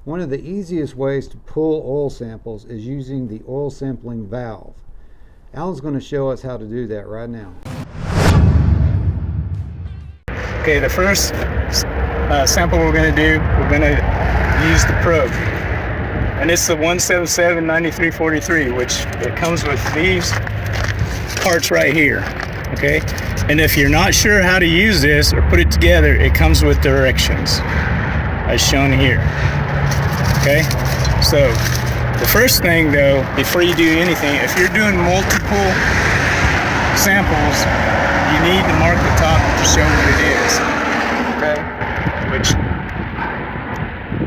One of the easiest ways to pull oil samples is using the oil sampling valve. Allan's going to show us how to do that right now. Okay, the first sample we're going to do, we're going to use the probe. And it's the 177-9343, which it comes with these parts right here, okay? And if you're not sure how to use this or put it together, it comes with directions, as shown here, okay? So, the first thing though, before you do anything, if you're doing multiple samples, you need to mark the top to show what it is, okay?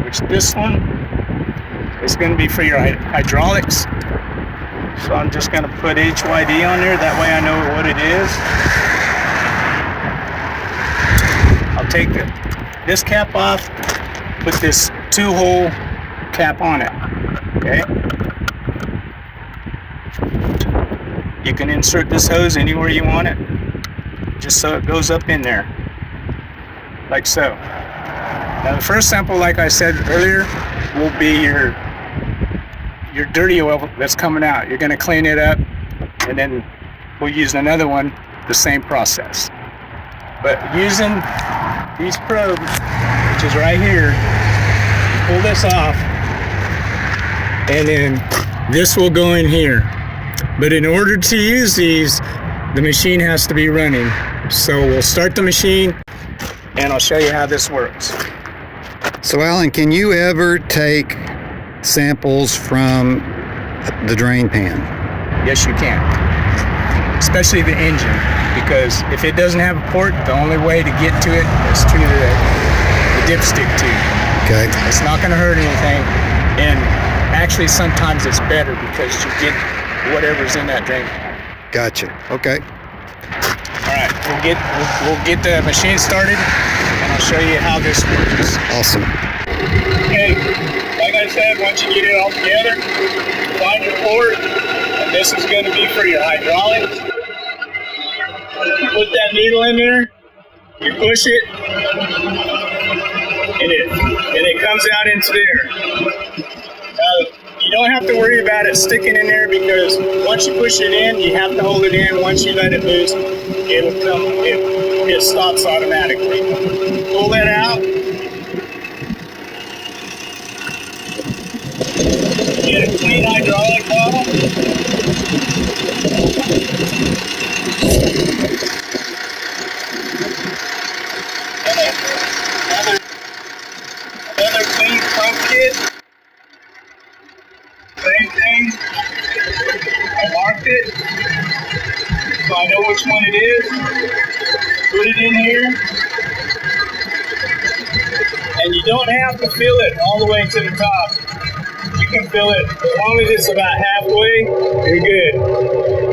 Which this one is going to be for your hydraulics. So I'm just going to put HYD on there, that way I know what it is. I'll take this cap off, put this 2-hole cap on it, okay? You can insert this hose anywhere you want it, just so it goes up in there, like so. Now the first sample, like I said earlier, will be your dirty oil that's coming out. You're going to clean it up, and then we'll use another one, the same process. But using these probes, which is right here, pull this off, and then this will go in here. But in order to use these, the machine has to be running. So we'll start the machine, and I'll show you how this works. So Allan, can you ever take samples from the drain pan? Yes, you can. Especially the engine, because if it doesn't have a port, the only way to get to it is through the dipstick tube. Okay. It's not going to hurt anything, and actually sometimes it's better because you get whatever's in that drain pan. Gotcha. Okay. All right, we'll get the machine started, and I'll show you how this works. Awesome. Okay, like I said, once you get it all together, find your port, and this is going to be for your hydraulics. You put that needle in there, you push it, and it comes out into there. You don't have to worry about it sticking in there, because once you push it in, you have to hold it in. Once you let it loose, it'll come. It stops automatically. Pull that out. Get a clean hydraulic bottle. And another clean pump kit. Same thing. I marked it, so I know which one it is. Put it in here. And you don't have to fill it all the way to the top. You can fill it as long as it's about halfway, you're good.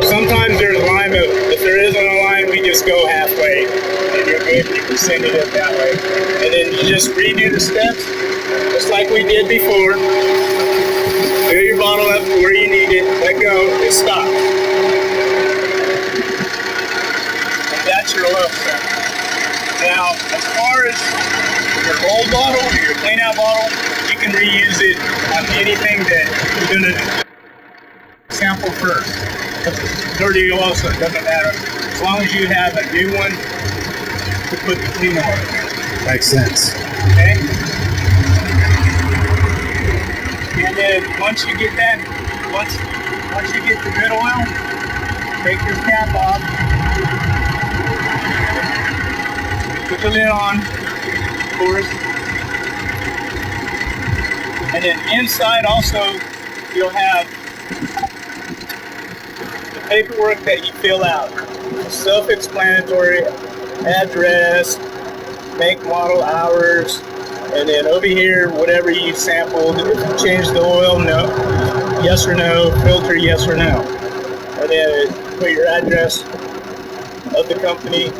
Sometimes there's line, but if there isn't a line, we just go halfway, and you're good. You can send it up that way. And then you just redo the steps, just like we did before. Fill your bottle up to where you need it, let go, and stop. And that's your oil sample. Now, as far as your gold bottle or your clean out bottle, you can reuse it on anything that you're going to sample first. It's dirty oil, so it doesn't matter. As long as you have a new one to put the clean oil. Makes sense. Okay? And then once you get that, once you get the good oil, take this cap off, put the lid on, of course, and then inside also you'll have the paperwork that you fill out. Self-explanatory, address, make, model, hours. And then over here, whatever you sampled, if you change the oil, no, yes or no, filter, yes or no. And then put your address of the company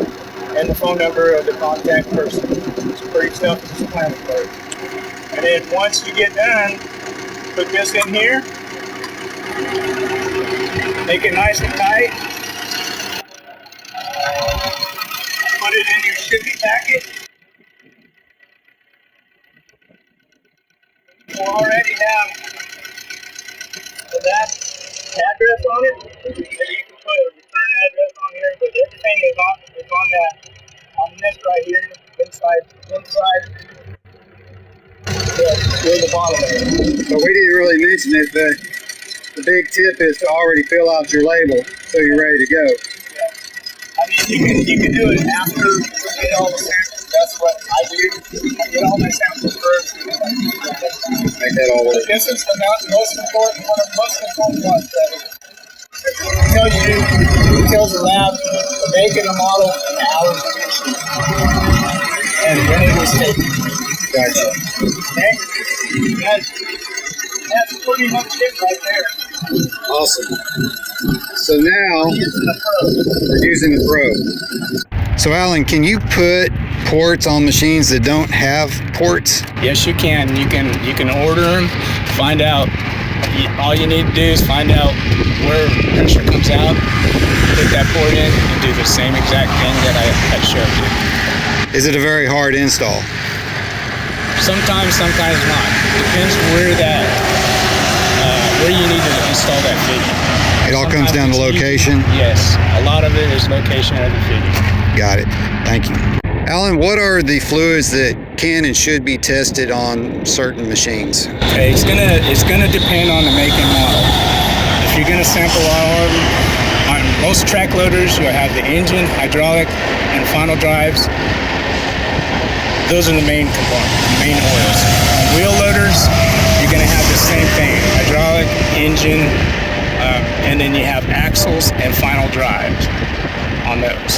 and the phone number of the contact person. It's pretty self-explanatory. And then once you get done, put this in here, make it nice and tight, put it in your shipping packet. will already have that address on it. Maybe you can put a return address on here, but everything is on that on this right here, inside. Where the bottom is. But we didn't really mention it, but the big tip is to already fill out your label so you're ready to go. I mean, you can do it after you get all the samples. That's what I do. I get all my samples first. Make that all work. This is the most important one of the most important ones. It tells you, it tells the lab the make and the model and the hours and when it was taken. Gotcha. Okay? That's pretty much it right there. Awesome. So now we're using the probe. So Allan, can you put ports on machines that don't have ports? Yes, you can. You can order them. Find out. All you need to do is find out where pressure comes out. Put that port in and do the same exact thing that I showed you. Is it a very hard install? Sometimes not. Depends where you need to install that fitting. It all comes down to location? Yes, a lot of it is location of the fitting. Got it. Thank you. Allan, what are the fluids that can and should be tested on certain machines? Okay, it's gonna depend on the make and model. If you're gonna sample all of them, on most track loaders you'll have the engine, hydraulic, and final drives. Those are the main components, main oils. On wheel loaders, you're gonna have the same thing: hydraulic, engine, and then you have axles and final drives on those.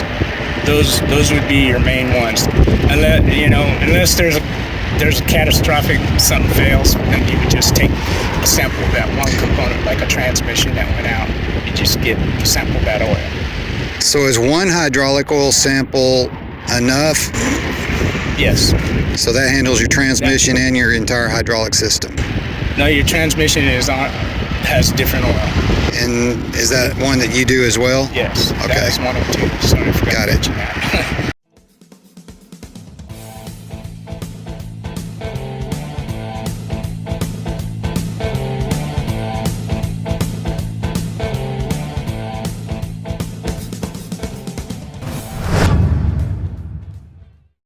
Those would be your main ones. Unless there's a catastrophic, something fails, then you would just take a sample of that one component, like a transmission that went out. You just sample that oil. So is one hydraulic oil sample enough? Yes. So that handles your transmission and your entire hydraulic system? No, your transmission has different oil. And is that one that you do as well? Yes. Okay. That is one of two. Sorry, I forgot Got to it. mention that.